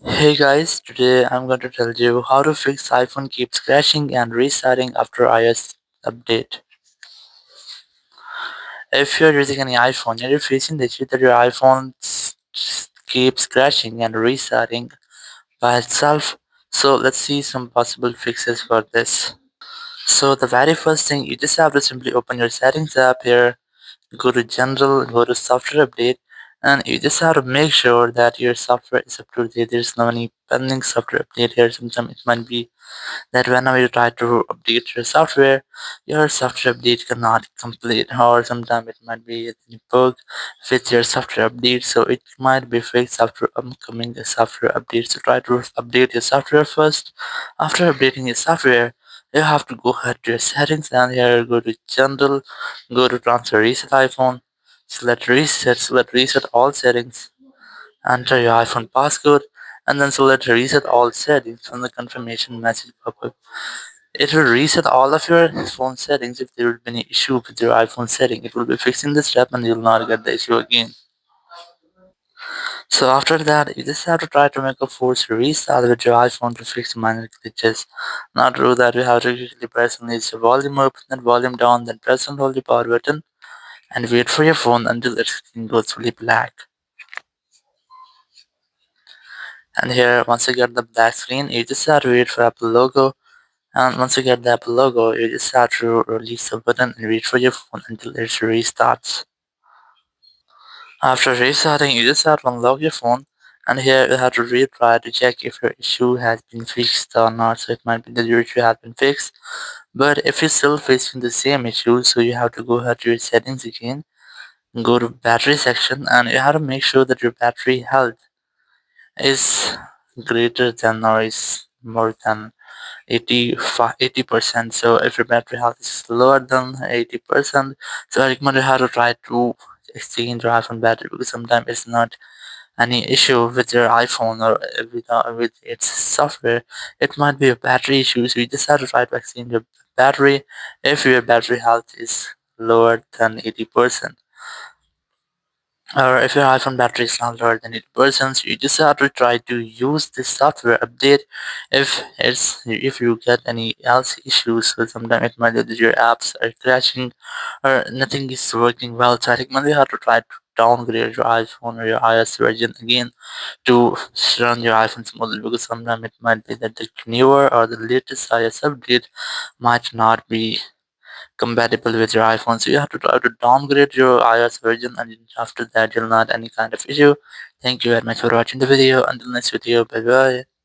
Hey guys, today I'm going to tell you how to fix iPhone keeps crashing and restarting after iOS update. If you're using any iPhone and you're facing the issue that your iPhone keeps crashing and restarting by itself, so let's see some possible fixes for this. So the very first thing, you just have to simply open your settings app here, go to general, go to software update, and you just have to make sure that your software is up to date. There's no any pending software update here. Sometimes it might be that whenever you try to update your software update cannot complete, or sometimes it might be a bug with your software update, so it might be fixed after upcoming software update. So try to update your software first. After updating your software, you have to go ahead to your settings and here go to general, go to transfer reset iPhone, select reset all settings, enter your iPhone passcode, and then select reset all settings from the confirmation message pop-up. It will reset all of your phone settings if there will be any issue with your iPhone setting. It will be fixing this step and you'll not get the issue again. So after that, you just have to try to make a forced restart with your iPhone to fix minor glitches. Not to do that, you have to quickly press and raise the volume up, then volume down, then press and hold the power button and wait for your phone until its screen goes fully black. And here, once you get the black screen, you just have to wait for Apple logo. And once you get the Apple logo, you just have to release the button and wait for your phone until it restarts. After restarting, you just have to unlock your phone, and here you have to retry to check if your issue has been fixed or not. So it might be that your issue has been fixed, but if you're still facing the same issue, so you have to go ahead to your settings again, go to battery section, and you have to make sure that your battery health is greater than or is more than 80%. So if your battery health is lower than 80%, so I recommend you how to try to exchange your iPhone battery, because sometimes it's not any issue with your iPhone or with its software. It might be a battery issue, so you just have to try to exchange your battery if your battery health is lower than 80%. Or if your iPhone battery is not lower than 80%, you just have to try to use this software update if you get any else issues. So sometimes it might be that your apps are crashing or nothing is working well. So I recommend you have to try to downgrade your iPhone or your iOS version again to run your iPhone smoothly, because sometimes it might be that the newer or the latest iOS update might not be compatible with your iPhone. So you have to try to downgrade your iOS version, and after that you'll not any kind of issue. Thank you very much for watching the video. Until next video, bye bye.